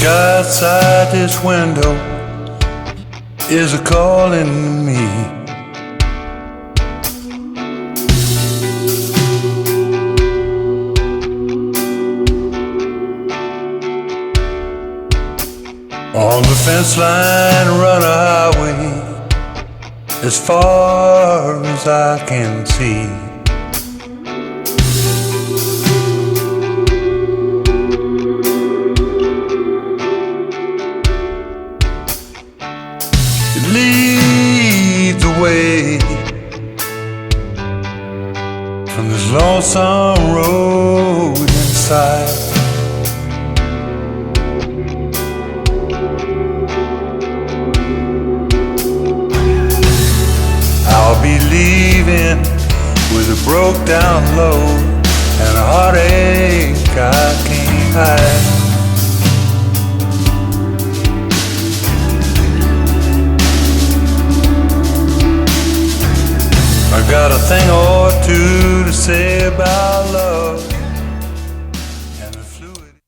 Sky outside this window is a calling to me. On the fence line run a highway as far as I can see. Leads away from this lonesome road inside. I'll be leaving with a broke down load and a heartache I can't hide. I got a thing or two to say about love and the fluid.